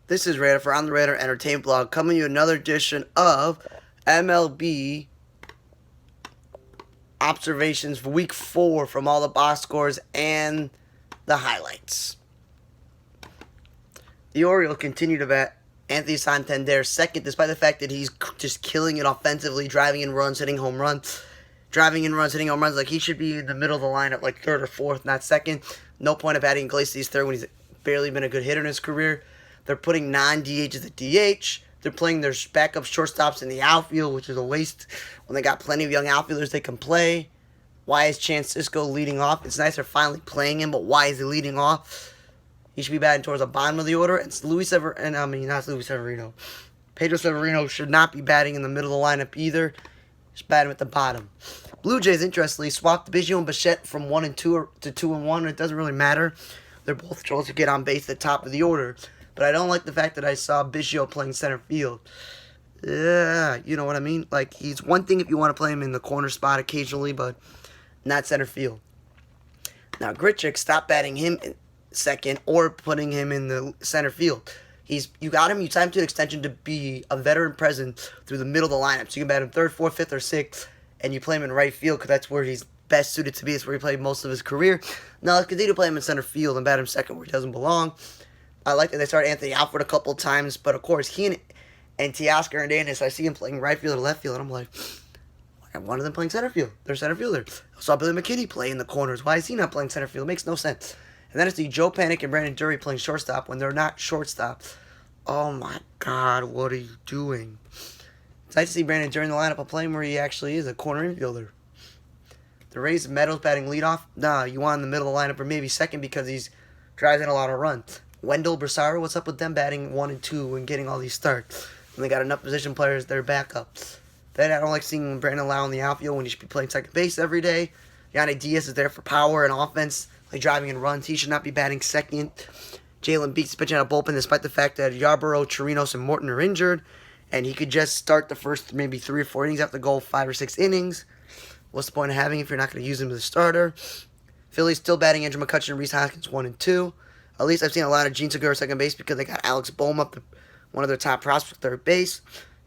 This is Radar for On the Radar Entertainment Blog, coming to you another edition of MLB Observations for Week 4 from all the box scores and the highlights. The Orioles continue to bat Anthony Santander second, despite the fact that he's just killing it offensively, driving in runs, hitting home runs. Like he should be in the middle of the lineup, like third or fourth, not second. No point of adding Iglesias third when he's barely been a good hitter in his career. They're putting non-DHs at DH. They're playing their backup shortstops in the outfield, which is a waste when they got plenty of young outfielders they can play. Why is Chance Cisco leading off? It's nice they're finally playing him, but why is he leading off? He should be batting towards the bottom of the order. It's Pedro Severino should not be batting in the middle of the lineup either. He's batting at the bottom. Blue Jays, interestingly, swapped Biggio and Bichette from 1 and 2 to 2 and 1. It doesn't really matter. They're both supposed to get on base at the top of the order. But I don't like the fact that I saw Biggio playing center field. Yeah, you know what I mean? Like, he's one thing if you want to play him in the corner spot occasionally, but not center field. Now, Grichuk, stop batting him in second or putting him in the center field. You signed him to an extension to be a veteran presence through the middle of the lineup. So you can bat him third, fourth, fifth, or sixth, and you play him in right field because that's where he's best suited to be. It's where he played most of his career. Now, let's continue to play him in center field and bat him second where he doesn't belong. I like that they started Anthony Alford a couple of times, but of course, he and Teoscar Hernandez, I see him playing right field or left field, and I'm like, one of them playing center field. They're center fielder. I saw Billy McKinney play in the corners. Why is he not playing center field? It makes no sense. And then I see Joe Panic and Brandon Drury playing shortstop when they're not shortstop. Oh my God, what are you doing? It's nice to see Brandon Drury in the lineup of playing where he actually is a corner infielder. The Rays, Meadows batting leadoff. Nah, you want in the middle of the lineup or maybe second because he's drives in a lot of runs. Wendell, Brasaro, what's up with them batting 1 and 2 and getting all these starts? And they got enough position players, they're backups. Then I don't like seeing Brandon Lau in the outfield when he should be playing second base every day. Yanni Diaz is there for power and offense, like driving in runs. He should not be batting second. Jalen Beeks pitching out of bullpen despite the fact that Yarborough, Chirinos, and Morton are injured. And he could just start the first maybe 3 or 4 innings after go 5 or 6 innings. What's the point of having him if you're not going to use him as a starter? Philly's still batting Andrew McCutchen and Rhys Hoskins 1 and 2. At least I've seen a lot of Gene Segura second base because they got Alex Bohm up, one of their top prospects third base.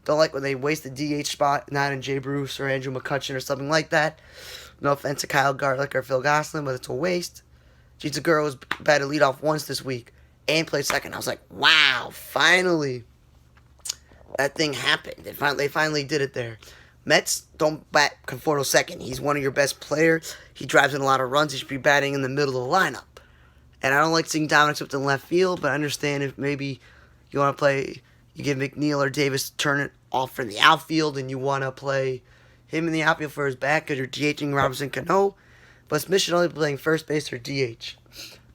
Don't like when they waste the DH spot, not in Jay Bruce or Andrew McCutchen or something like that. No offense to Kyle Garlick or Phil Gosselin, but it's a waste. Gene Segura was batted leadoff once this week and played second. I was like, wow, finally. That thing happened. They finally did it there. Mets don't bat Conforto second. He's one of your best players. He drives in a lot of runs. He should be batting in the middle of the lineup. And I don't like seeing Dominic Swift in left field, but I understand if maybe you want to play, you give McNeil or Davis turn it off for the outfield, and you want to play him in the outfield for his back because you're DHing Robinson Cano. But Smith should only be playing first base or DH.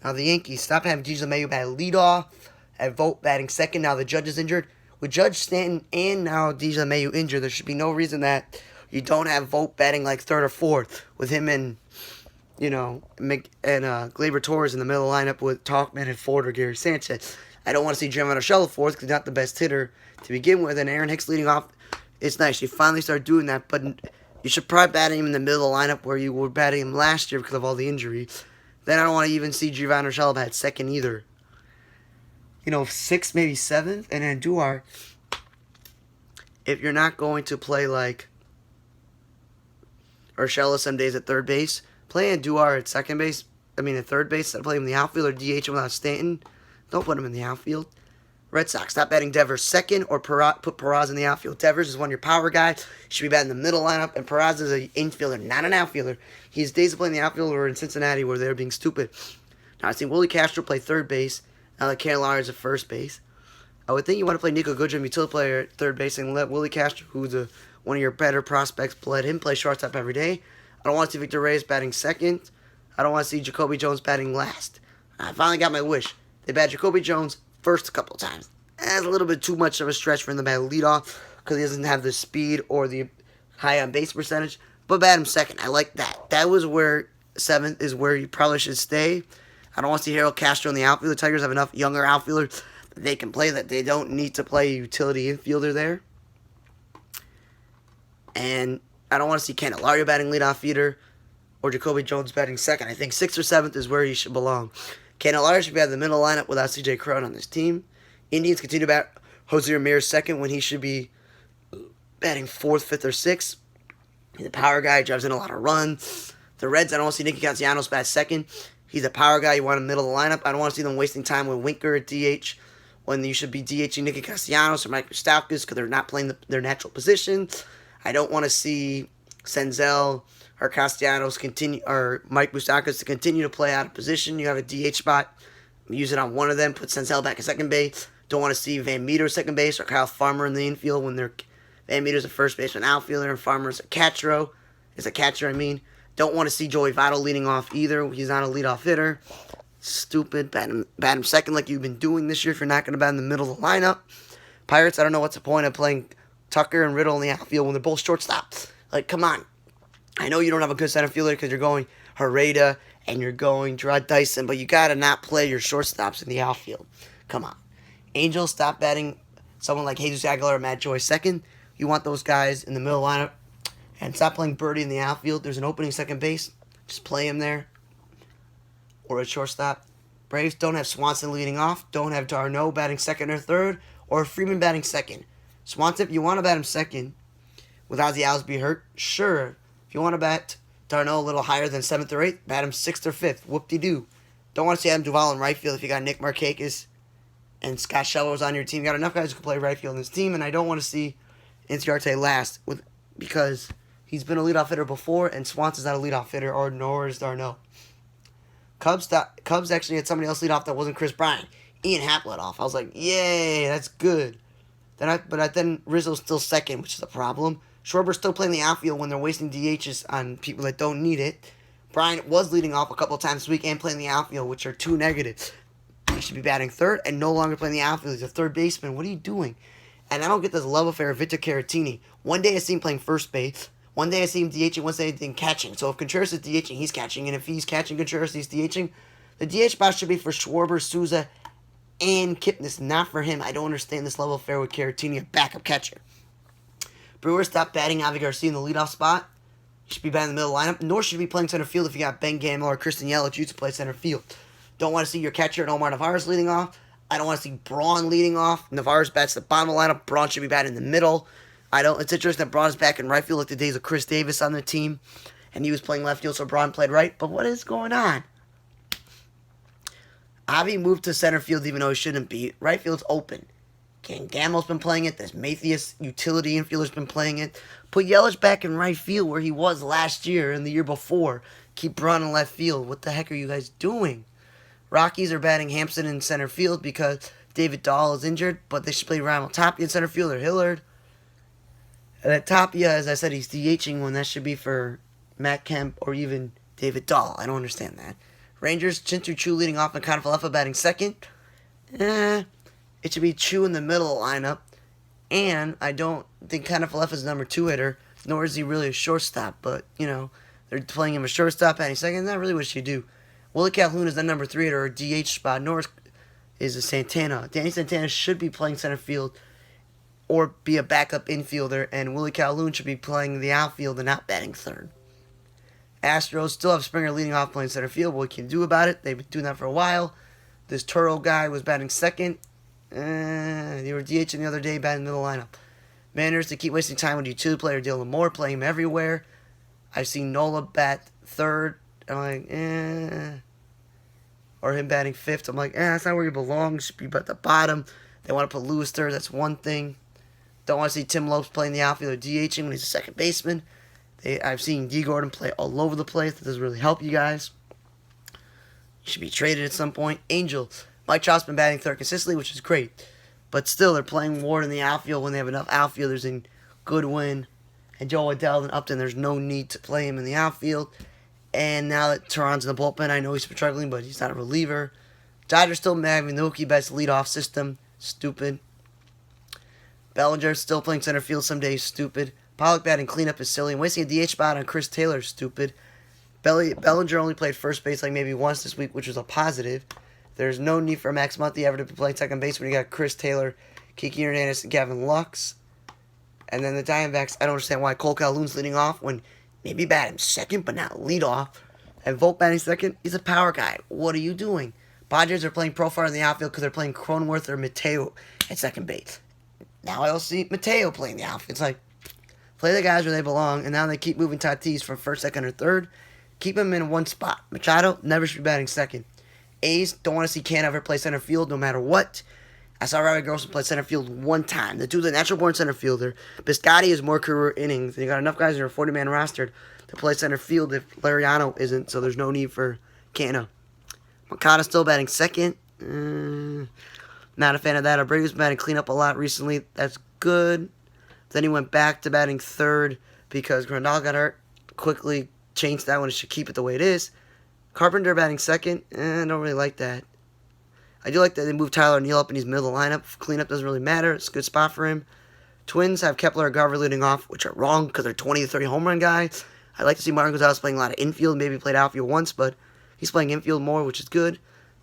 Now the Yankees stop having DJ LeMahieu bat leadoff, have Vogt batting second. Now the Judge is injured. With Judge, Stanton, and now DJ LeMahieu injured, there should be no reason that you don't have Vogt batting like third or fourth with him and Gleyber Torres in the middle of the lineup with Talkman and Ford or Gary Sanchez. I don't want to see Giovanni Urshela fourth because he's not the best hitter to begin with. And Aaron Hicks leading off, it's nice. You finally start doing that, but you should probably bat him in the middle of the lineup where you were batting him last year because of all the injuries. Then I don't want to even see Giovanni Urshela bat second either. 6th, maybe 7th, and then Duar. If you're not going to play like Urshela some days at third base, play Duar at third base, instead of playing him in the outfield or DH him without Stanton. Don't put him in the outfield. Red Sox, stop batting Devers second or put Peraza in the outfield. Devers is one of your power guys. He should be batting in the middle lineup, and Peraza is an infielder, not an outfielder. His days of playing the outfield were in Cincinnati where they were being stupid. Now, I've seen Willie Castro play third base. Now that Kane Lowry is at first base. I would think you want to play Nico Goodrum, utility player at third base, and let Willie Castro, who's one of your better prospects, let him play shortstop every day. I don't want to see Victor Reyes batting second. I don't want to see Jacoby Jones batting last. I finally got my wish. They bat Jacoby Jones first a couple of times. That's a little bit too much of a stretch for him to bat leadoff because he doesn't have the speed or the high on base percentage. But bat him second. I like that. That was where 7th is where you probably should stay. I don't want to see Harold Castro in the outfield. The Tigers have enough younger outfielders that they can play that. They don't need to play a utility infielder there. And I don't want to see Candelario batting leadoff either or Jacoby Jones batting second. I think 6th or 7th is where he should belong. Candelario should be at the middle lineup without C.J. Cron on this team. Indians continue to bat Jose Ramirez second when he should be batting fourth, fifth, or sixth. He's a power guy, drives in a lot of runs. The Reds, I don't want to see Nicky Castellanos bat second. He's a power guy. You want him in the middle of the lineup. I don't want to see them wasting time with Winker at DH when you should be DHing Nicky Castellanos or Mike Moustakas because they're not playing their natural position. I don't want to see Senzel or Castellanos continue or Mike Moustakas to continue to play out of position. You have a DH spot. Use it on one of them. Put Senzel back at second base. Don't want to see Van Meter second base or Kyle Farmer in the infield when they're Van Meter's a first baseman outfielder and Farmer's a catcher. Don't want to see Joey Votto leading off either. He's not a leadoff hitter. Stupid. Bat him second like you've been doing this year if you're not going to bat in the middle of the lineup. Pirates, I don't know what's the point of playing Tucker and Riddle in the outfield when they're both shortstops. Like, come on. I know you don't have a good center fielder because you're going Herrera and you're going Gerard Dyson, but you got to not play your shortstops in the outfield. Come on. Angels, stop batting someone like Jesus Aguilar or Matt Joy second. You want those guys in the middle lineup. And stop playing Birdie in the outfield. There's an opening second base. Just play him there. Or at shortstop. Braves don't have Swanson leading off. Don't have d'Arnaud batting second or third. Or Freeman batting second. Swanson, if you want to bat him second with Ozzie Albies hurt, sure. If you want to bat d'Arnaud a little higher than 7th or 8th, bat him 6th or 5th. Whoop-de-doo. Don't want to see Adam Duvall in right field if you got Nick Markakis and Scott Sheller's on your team. You got enough guys who can play right field in this team. And I don't want to see Inciarte last because he's been a leadoff hitter before, and Swanson's not a leadoff hitter, nor is d'Arnaud. Cubs actually had somebody else lead off that wasn't Chris Bryant. Ian Happ led off. I was like, yay, that's good. Then Rizzo's still second, which is a problem. Schwarber's still playing the outfield when they're wasting DHs on people that don't need it. Bryant was leading off a couple times this week and playing the outfield, which are two negatives. He should be batting third and no longer playing the outfield. He's a third baseman. What are you doing? And I don't get this love affair of Victor Caratini. One day I see him playing first base. One day I see him DHing, one day I see him catching. So if Contreras is DHing, he's catching. And if he's catching Contreras, he's DHing. The DH spot should be for Schwarber, Souza, and Kipnis, not for him. I don't understand this level of affair with Caratini, a backup catcher. Brewers, stop batting Avi Garcia in the leadoff spot. He should be batting in the middle lineup. Nor should he be playing center field if you got Ben Gamel or Christian Yelich used to play center field. Don't want to see your catcher and Omar Narvaez leading off. I don't want to see Braun leading off. Narvaez bats the bottom of the lineup. Braun should be batting in the middle. It's interesting that Braun's back in right field like the days of Chris Davis on the team. And he was playing left field, so Braun played right. But what is going on? Avi moved to center field even though he shouldn't be. Right field's open. Ken Gamel's been playing it. This Mathias utility infielder's been playing it. Put Yelich back in right field where he was last year and the year before. Keep Braun in left field. What the heck are you guys doing? Rockies are batting Hampson in center field because David Dahl is injured, but they should play Ryan Tapia in center field or Hillard. And at Tapia, as I said, he's DHing when that should be for Matt Kemp or even David Dahl. I don't understand that. Rangers, Chintu Chu leading off and Conifalefa batting second. It should be Chu in the middle lineup. And I don't think Conifalefa's number 2 hitter, nor is he really a shortstop. But, they're playing him a shortstop batting second. Not really what you do. Willie Calhoun is the number 3 hitter or DH spot. Nor is a Santana. Danny Santana should be playing center field or be a backup infielder. And Willie Calhoun should be playing the outfield and not batting third. Astros still have Springer leading off playing center field. What can you do about it? They've been doing that for a while. This Turo guy was batting second. They were DHing the other day, batting the middle lineup. Mariners, to keep wasting time with utility player Dylan Moore, playing him everywhere. I've seen Nola bat third. I'm like, or him batting fifth. I'm like, that's not where he belongs. Should be at the bottom. They want to put Lewis third. That's one thing. Don't want to see Tim Lopes playing the outfield or DHing when he's a second baseman. I've seen D. Gordon play all over the place. That doesn't really help you guys. He should be traded at some point. Angels. Mike Trout's been batting third consistently, which is great. But still, they're playing Ward in the outfield when they have enough outfielders in Goodwin and Joe Adell and Upton. There's no need to play him in the outfield. And now that Teron's in the bullpen, I know he's been struggling, but he's not a reliever. Dodgers still having the Mookie Betts leadoff system. Stupid. Bellinger's still playing center field some days. Stupid. Pollock batting cleanup is silly. And wasting a DH spot on Chris Taylor is stupid. Bellinger only played first base like maybe once this week, which was a positive. There's no need for Max Muncy ever to be playing second base when you got Chris Taylor, Kiki Hernandez, and Gavin Lux. And then the Diamondbacks, I don't understand why Cole Calhoun's leading off when maybe bat him second, but not lead off. And Vogt batting second, he's a power guy. What are you doing? Padres are playing Profar in the outfield because they're playing Cronenworth or Mateo at second base. Now I also see Mateo playing the outfield. It's like, play the guys where they belong, and now they keep moving Tatis from first, second, or third. Keep him in one spot. Machado never should be batting second. A's don't want to see Canova play center field no matter what. I saw Robbie Grossman play center field one time. The dude's a natural-born center fielder. Biscotti has more career innings. And you got enough guys in your 40-man roster to play center field if Lariano isn't, so there's no need for Cano. Makata's still batting second. Not a fan of that. Abreu's batting cleanup a lot recently. That's good. Then he went back to batting third because Grandal got hurt. Quickly changed that one. It should keep it the way it is. Carpenter batting second. I don't really like that. I do like that they moved Tyler O'Neill up and he's middle of the lineup. Cleanup doesn't really matter. It's a good spot for him. Twins have Kepler and Garver leading off, which are wrong because they're 20 to 30 home run guys. I'd like to see Martin Gonzalez playing a lot of infield. Maybe played outfield once, but he's playing infield more, which is good.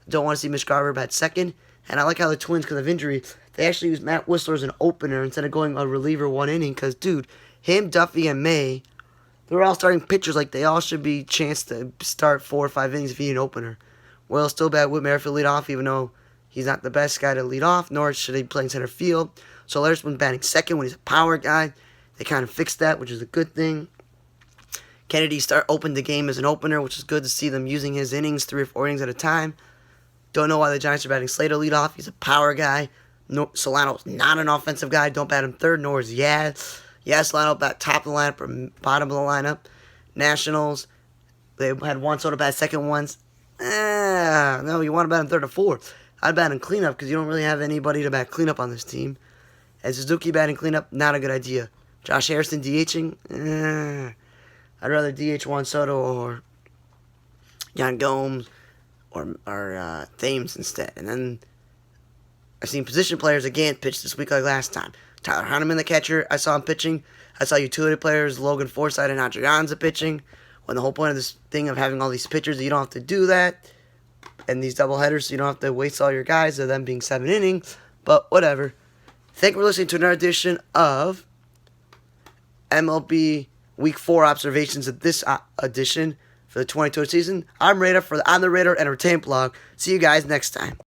Don't want to see Mitch Garver bat second. And I like how the Twins, because of injury, they actually use Matt Whistler as an opener instead of going a reliever one inning. Because, dude, him, Duffy, and May, they're all starting pitchers. Like, they all should be chance to start 4 or 5 innings if you need an opener. Well, still bad Whit Merrifield lead off, even though he's not the best guy to lead off, nor should he be playing center field. So Larry's been batting second when he's a power guy. They kind of fixed that, which is a good thing. Kennedy opened the game as an opener, which is good to see them using his innings, 3 or 4 innings at a time. Don't know why the Giants are batting Slater lead off. He's a power guy. No, Solano's not an offensive guy. Don't bat him third, nor is Yaz. Yaz Solano bat top of the lineup or bottom of the lineup. Nationals, they had Juan Soto bat second once. No, you want to bat him third or fourth. I'd bat him cleanup because you don't really have anybody to bat cleanup on this team. And Suzuki batting cleanup, not a good idea. Josh Harrison DHing, I'd rather DH Juan Soto or Yan Gomes or Thames instead. And then I've seen position players again pitch this week like last time. Tyler Heineman, the catcher, I saw him pitching. I saw utility players, Logan Forsythe and Adrianza pitching. When the whole point of this thing of having all these pitchers, you don't have to do that. And these doubleheaders, so you don't have to waste all your guys of them being 7 innings. But whatever. Thank you for listening to another edition of MLB Week 4 observations of this edition for the 2020 season. I'm Radar for the On the Radar Entertainment blog. See you guys next time.